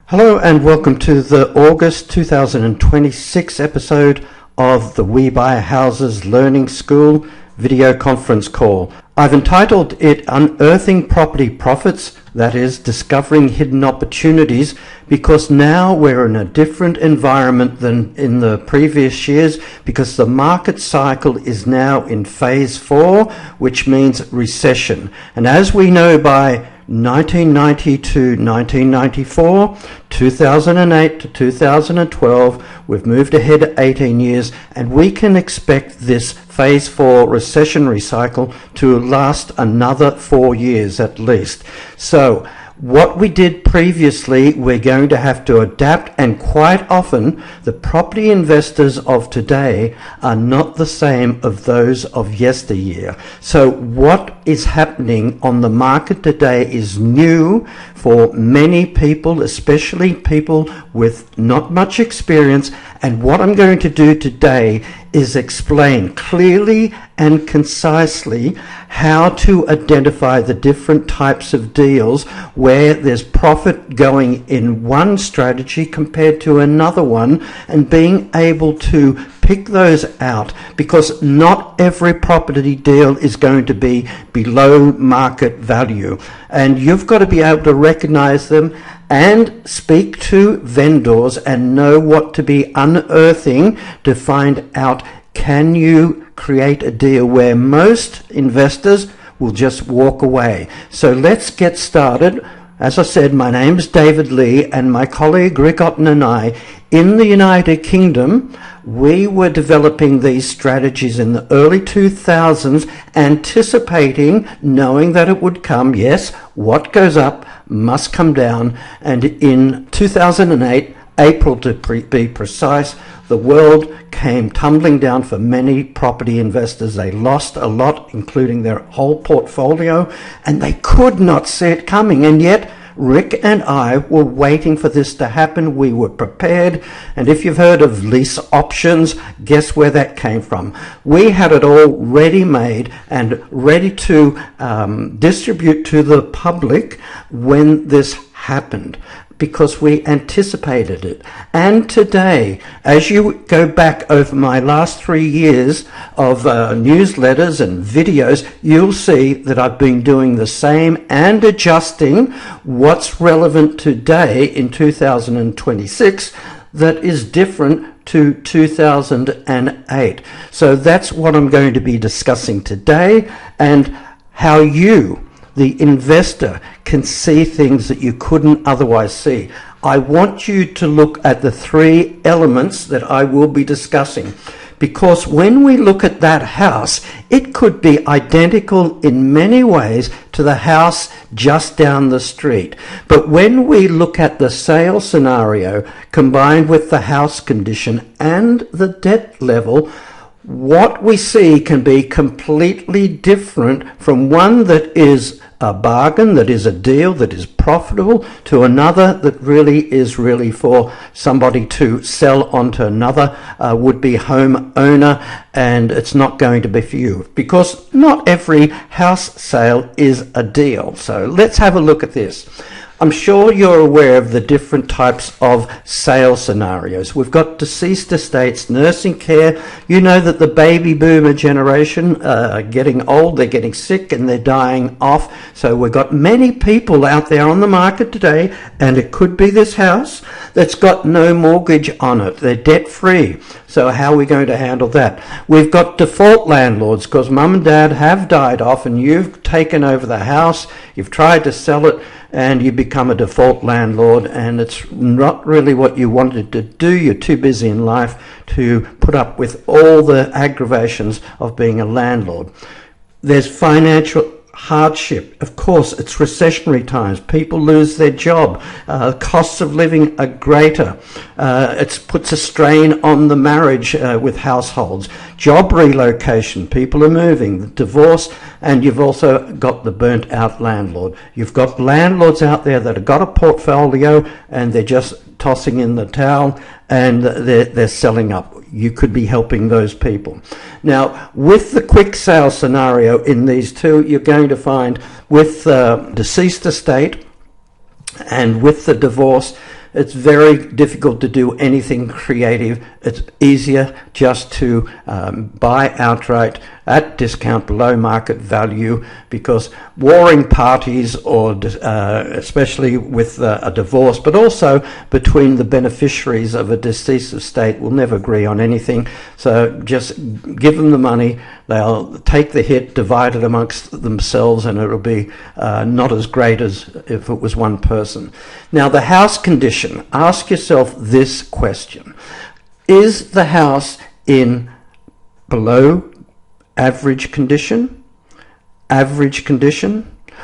Hello and welcome to the August 2026 episode of the We Buy Houses Learning School video conference call. I've entitled it Unearthing Property Profits, that is, discovering hidden opportunities, because now we're in a different environment than in the previous years, because the market cycle is now in phase 4, which means recession. And as we know, by 1990 to 1994, 2008 to 2012, we've moved ahead 18 years, and we can expect this phase 4 recessionary cycle to last another 4 years at least. So what we did previously, we're going to have to adapt, and quite often the property investors of today are not the same of those of yesteryear. So what is happening on the market today is new for many people, especially people with not much experience. And what I'm going to do today is explain clearly and concisely how to identify the different types of deals where there's profit going in one strategy compared to another one, and being able to pick those out, because not every property deal is going to be below market value, and you've got to be able to recognize them and speak to vendors and know what to be unearthing to find out, can you create a deal where most investors will just walk away. So let's get started. As I said, my name is David Lee, and my colleague Rick Otten and I, in the United Kingdom, we were developing these strategies in the early 2000s, anticipating, knowing that it would come. Yes, what goes up must come down. And in 2008, April to be precise, the world came tumbling down for many property investors. They lost a lot, including their whole portfolio, and they could not see it coming. And yet, Rick and I were waiting for this to happen. We were prepared. And if you've heard of lease options, guess where that came from? We had it all ready-made and ready to distribute to the public when this happened, because we anticipated it. And today, as you go back over my last 3 years of newsletters and videos, you'll see that I've been doing the same and adjusting what's relevant today in 2026 that is different to 2008. So that's what I'm going to be discussing today, and how you, the investor, can see things that you couldn't otherwise see. I want you to look at the 3 elements that I will be discussing, because when we look at that house, it could be identical in many ways to the house just down the street. But when we look at the sale scenario combined with the house condition and the debt level, what we see can be completely different from one that is a bargain, that is a deal, that is profitable, to another that really is for somebody to sell onto another would-be home owner, and it's not going to be for you, because not every house sale is a deal. So let's have a look at this. I'm sure you're aware of the different types of sale scenarios. We've got deceased estates, nursing care. You know that the baby boomer generation are getting old, they're getting sick, and they're dying off. So we've got many people out there on the market today, and it could be this house that's got no mortgage on it. They're debt-free. So how are we going to handle that? We've got default landlords, because mum and dad have died off, and you've taken over the house, you've tried to sell it, and you become a default landlord, and it's not really what you wanted to do. You're too busy in life to put up with all the aggravations of being a landlord. There's financial hardship. Of course, it's recessionary times. People lose their job. Costs of living are greater. It puts a strain on the marriage with households. Job relocation. People are moving. Divorce. And you've also got the burnt out landlord. You've got landlords out there that have got a portfolio and they're just tossing in the towel, and they're selling up. You could be helping those people. Now, with the quick sale scenario in these two, you're going to find with the deceased estate and with the divorce, It's very difficult to do anything creative. It's easier just to buy outright at discount below market value, because warring parties, or especially with a divorce, but also between the beneficiaries of a deceased estate, will never agree on anything. So just give them the money, they'll take the hit, divide it amongst themselves, and it'll be not as great as if it was one person. Now, the house condition. Ask yourself this question. Is the house in below average condition,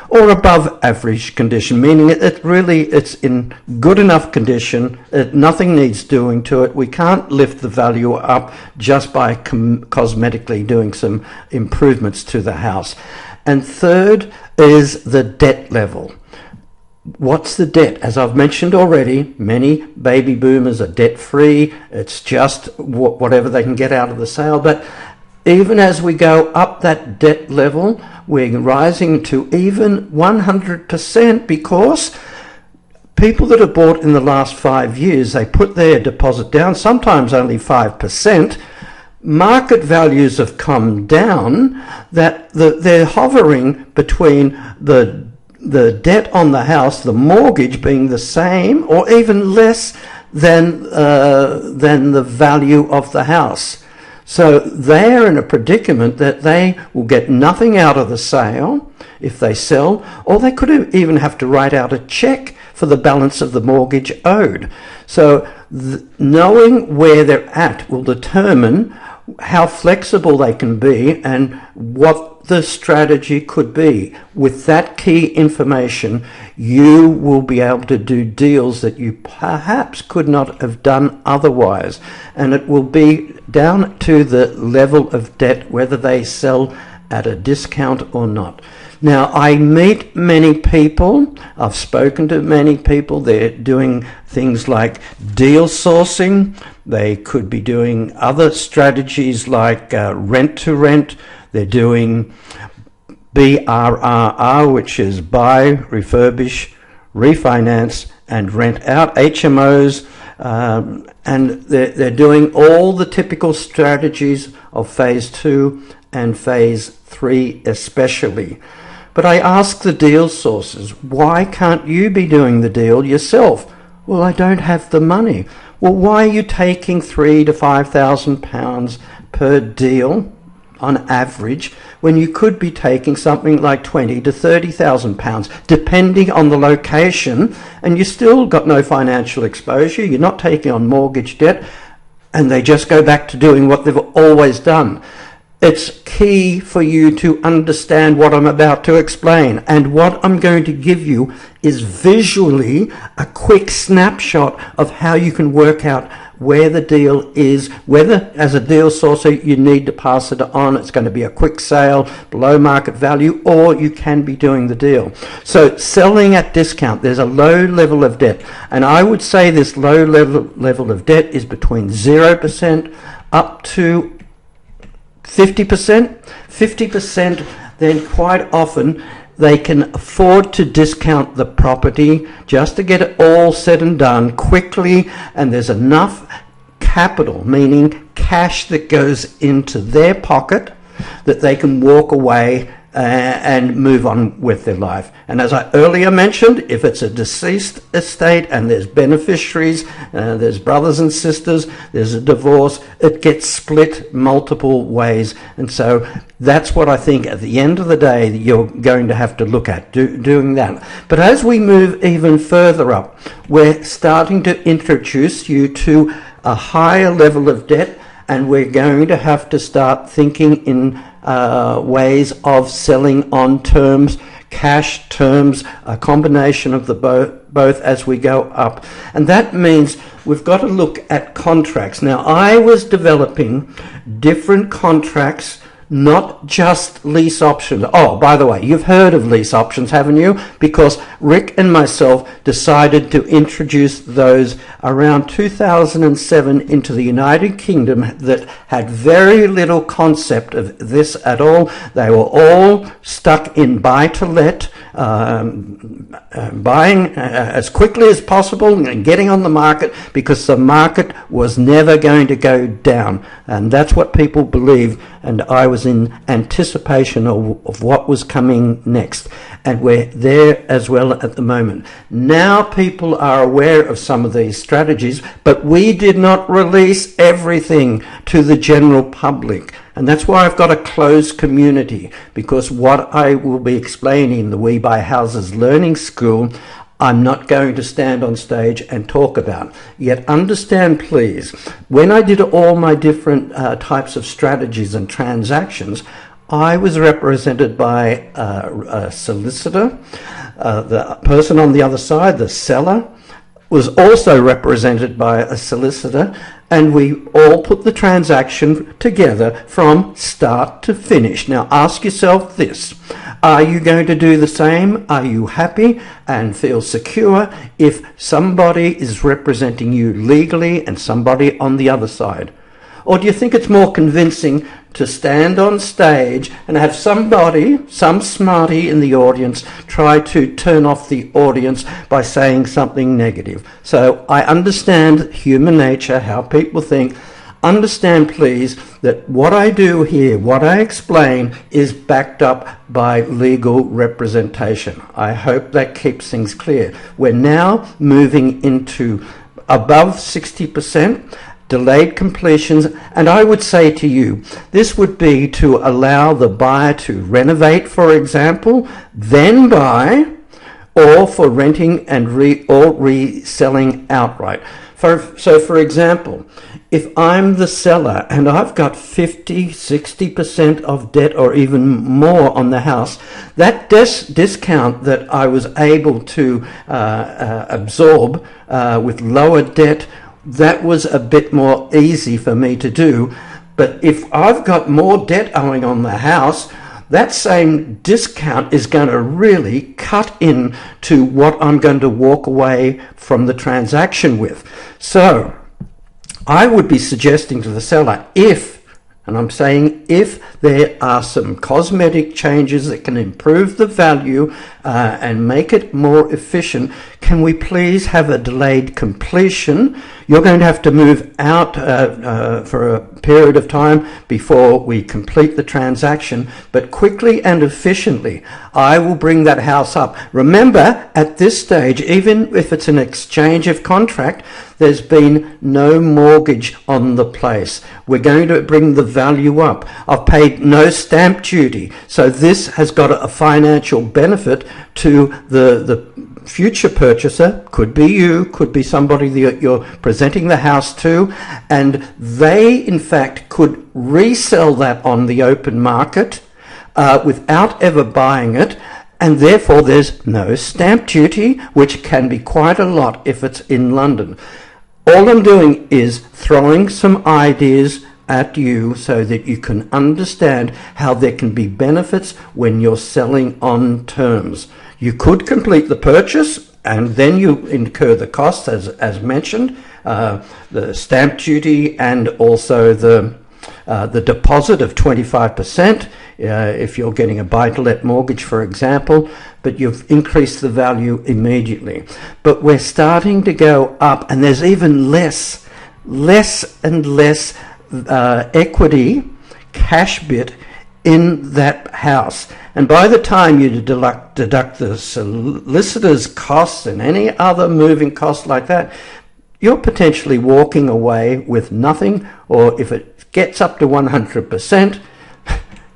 or above average condition, meaning it's in good enough condition, nothing needs doing to it, we can't lift the value up just by cosmetically doing some improvements to the house. And third is the debt level. What's the debt? As I've mentioned already, many baby boomers are debt-free. It's just whatever they can get out of the sale. But even as we go up that debt level, we're rising to even 100%, because people that have bought in the last 5 years, they put their deposit down, sometimes only 5%. Market values have come down, that they're hovering between the debt on the house, the mortgage being the same or even less than the value of the house. So they're in a predicament that they will get nothing out of the sale if they sell, or they could even have to write out a check for the balance of the mortgage owed. So knowing where they're at will determine how flexible they can be and what the strategy could be. With that key information, you will be able to do deals that you perhaps could not have done otherwise. And it will be down to the level of debt, whether they sell at a discount or not. Now, I meet many people, I've spoken to many people, they're doing things like deal sourcing, they could be doing other strategies like rent to rent, they're doing BRRR, which is buy, refurbish, refinance, and rent out, HMOs, and they're doing all the typical strategies of phase 2 and phase 3 especially. But I ask the deal sources, why can't you be doing the deal yourself? Well, I don't have the money. Well, why are you taking £3,000 to £5,000 per deal on average, when you could be taking something like £20,000 to £30,000, depending on the location, and you still got no financial exposure, you're not taking on mortgage debt, and they just go back to doing what they've always done. It's key for you to understand what I'm about to explain, and what I'm going to give you is visually a quick snapshot of how you can work out where the deal is, whether as a deal sourcer you need to pass it on, it's going to be a quick sale below market value, or you can be doing the deal. So selling at discount, there's a low level of debt, and I would say this low level of debt is between 0% up to 50%. 50%, then quite often they can afford to discount the property just to get it all said and done quickly, and there's enough capital, meaning cash, that goes into their pocket that they can walk away and move on with their life. And as I earlier mentioned, if it's a deceased estate and there's beneficiaries, there's brothers and sisters, there's a divorce, it gets split multiple ways. And so that's what I think at the end of the day you're going to have to look at, doing that. But as we move even further up, we're starting to introduce you to a higher level of debt, and we're going to have to start thinking in ways of selling on terms, cash terms, a combination of the both as we go up. And that means we've got to look at contracts. Now, I was developing different contracts, not just lease options. Oh, by the way, you've heard of lease options, haven't you? Because Rick and myself decided to introduce those around 2007 into the United Kingdom that had very little concept of this at all. They were all stuck in buy-to-let, buying as quickly as possible and getting on the market, because the market was never going to go down. And that's what people believe. And I was in anticipation of what was coming next. And we're there as well at the moment. Now people are aware of some of these strategies, but we did not release everything to the general public. And that's why I've got a closed community, because what I will be explaining in the We Buy Houses Learning School, I'm not going to stand on stage and talk about. Yet understand, please, when I did all my different types of strategies and transactions, I was represented by a solicitor. The person on the other side, the seller, was also represented by a solicitor, and we all put the transaction together from start to finish. Now ask yourself this: are you going to do the same? Are you happy and feel secure if somebody is representing you legally and somebody on the other side? Or do you think it's more convincing to stand on stage and have somebody, some smarty in the audience, try to turn off the audience by saying something negative? So I understand human nature, how people think. Understand, please, that what I do here, what I explain, is backed up by legal representation. I hope that keeps things clear. We're now moving into above 60%. Delayed completions, and I would say to you, this would be to allow the buyer to renovate, for example, then buy, or for renting and reselling outright. So for example, if I'm the seller and I've got 50-60% of debt or even more on the house, that discount that I was able to absorb with lower debt, that was a bit more easy for me to do. But if I've got more debt owing on the house, that same discount is going to really cut in to what I'm going to walk away from the transaction with. So I would be suggesting to the seller, and I'm saying if there are some cosmetic changes that can improve the value and make it more efficient, can we please have a delayed completion? You're going to have to move out for a period of time before we complete the transaction, but quickly and efficiently, I will bring that house up. Remember, at this stage, even if it's an exchange of contract, there's been no mortgage on the place. We're going to bring the value up. I've paid no stamp duty, so this has got a financial benefit to the future purchaser. Could be you, could be somebody that you're presenting the house to, and they in fact could resell that on the open market without ever buying it, and therefore there's no stamp duty, which can be quite a lot if it's in London. All I'm doing is throwing some ideas at you so that you can understand how there can be benefits when you're selling on terms. You could complete the purchase and then you incur the costs as mentioned, the stamp duty and also the deposit of 25% if you're getting a buy-to-let mortgage, for example, but you've increased the value immediately. But we're starting to go up, and there's even less and less equity, cash bit in that house. And by the time you deduct the solicitor's costs and any other moving costs like that, you're potentially walking away with nothing, or if it gets up to 100%,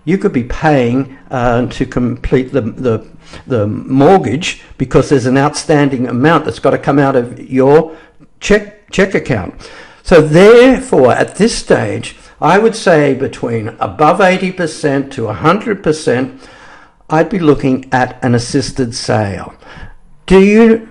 you could be paying to complete the mortgage, because there's an outstanding amount that's got to come out of your check account. So therefore, at this stage, I would say between above 80% to 100%, I'd be looking at an assisted sale. Do you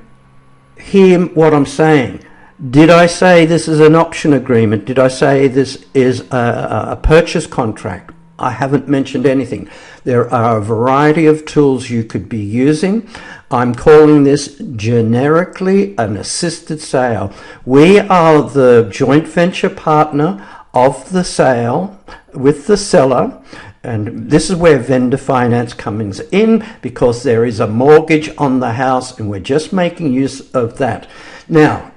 hear what I'm saying? Did I say this is an option agreement? Did I say this is a purchase contract? I haven't mentioned anything. There are a variety of tools you could be using. I'm calling this generically an assisted sale. We are the joint venture partner of the sale with the seller. And this is where vendor finance comes in, because there is a mortgage on the house and we're just making use of that. Now,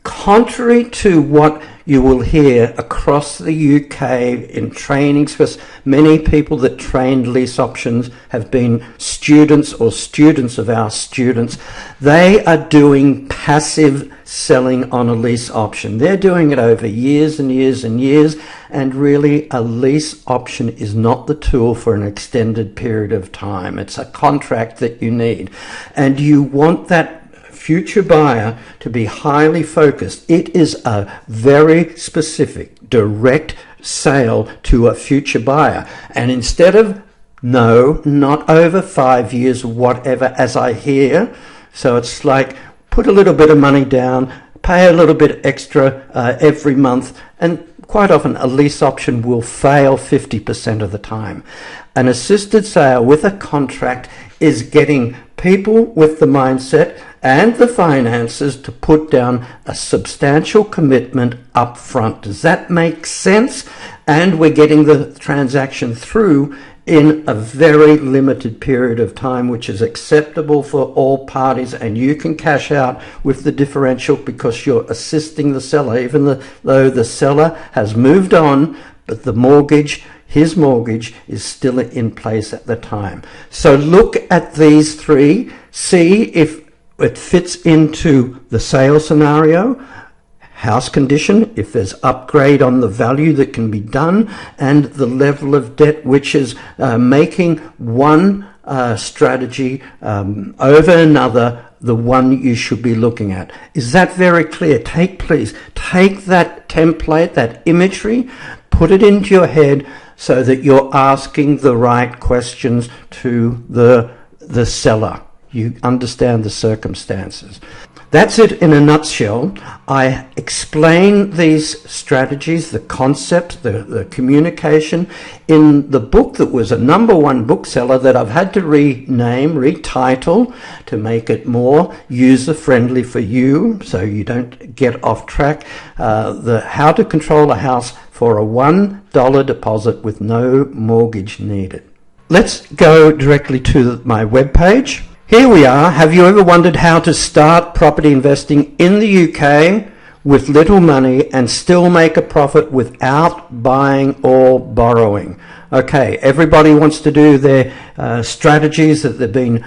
contrary to what you will hear across the UK in trainings, because many people that trained lease options have been students or students of our students, they are doing passive selling on a lease option. They're doing it over years and years and years, and really a lease option is not the tool for an extended period of time. It's a contract that you need, and you want that future buyer to be highly focused. It is a very specific direct sale to a future buyer, and instead of no, not over 5 years, whatever, as I hear, so it's like put a little bit of money down, pay a little bit extra every month, and quite often a lease option will fail 50% of the time. An assisted sale with a contract is getting people with the mindset and the finances to put down a substantial commitment up front. Does that make sense? And we're getting the transaction through in a very limited period of time, which is acceptable for all parties, and you can cash out with the differential because you're assisting the seller, even though the seller has moved on, but the mortgage, his mortgage, is still in place at the time. So look at these three, see if it fits into the sale scenario, house condition, if there's upgrade on the value that can be done, and the level of debt, which is making one strategy over another the one you should be looking at. Is that very clear? Please take that template, that imagery, put it into your head so that you're asking the right questions to the seller. You understand the circumstances. That's it in a nutshell. I explain these strategies, the concept, the communication in the book that was a #1 bookseller that I've had to retitle to make it more user-friendly for you so you don't get off track. The How to Control a House for a $1 deposit with no mortgage needed. Let's go directly to my webpage. Here we are. Have you ever wondered how to start property investing in the UK with little money and still make a profit without buying or borrowing? Okay, everybody wants to do their strategies that they've been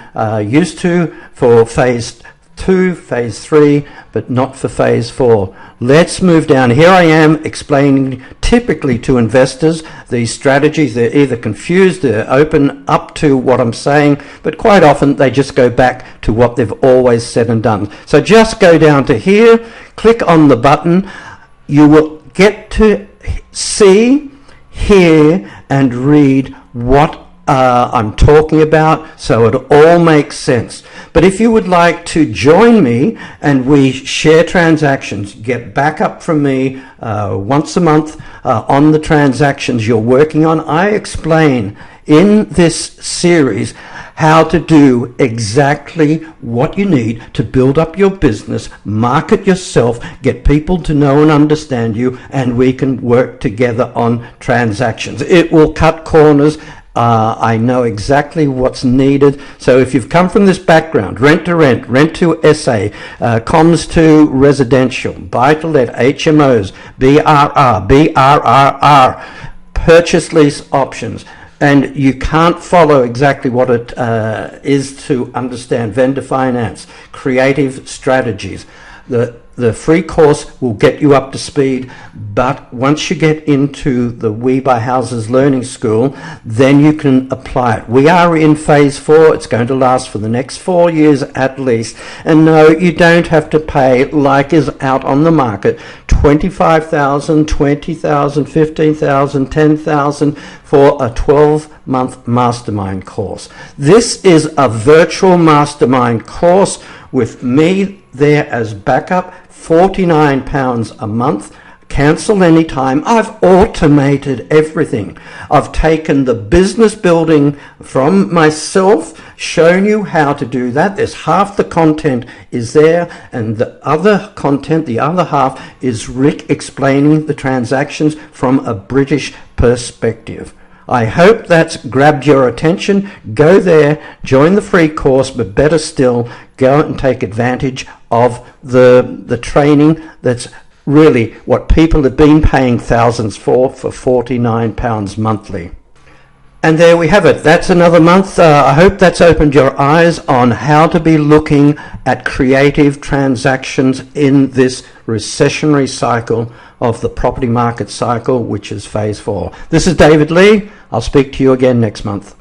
used to for phase 2, phase 3, but not for phase 4. Let's move down. Here I am explaining typically to investors these strategies. They're either confused, they're open up to what I'm saying, but quite often they just go back to what they've always said and done. So just go down to here, click on the button. You will get to see, hear, and read what I'm talking about, so it all makes sense. But if you would like to join me and we share transactions, get backup from me once a month on the transactions you're working on, I explain in this series how to do exactly what you need to build up your business, market yourself, get people to know and understand you, and we can work together on transactions. It will cut corners. I know exactly what's needed. So if you've come from this background, rent to rent, rent to SA, comms to residential, buy to let, HMOs, BRR, purchase lease options, and you can't follow exactly what it is to understand vendor finance, creative strategies, the free course will get you up to speed, but once you get into the We Buy Houses Learning School, then you can apply it. We are in phase 4. It's going to last for the next 4 years at least. And no, you don't have to pay, like is out on the market, $25,000, $20,000, $15,000, $10,000 for a 12-month mastermind course. This is a virtual mastermind course with me there as backup, £49 a month, cancel anytime. I've automated everything. I've taken the business building from myself, shown you how to do that. There's half the content is there, and the other content, the other half, is Rick explaining the transactions from a British perspective. I hope that's grabbed your attention. Go there, join the free course, but better still, go out and take advantage of the training that's really what people have been paying thousands for £49 monthly. And there we have it. That's another month. I hope that's opened your eyes on how to be looking at creative transactions in this recessionary cycle of the property market cycle, which is phase 4. This is David Lee. I'll speak to you again next month.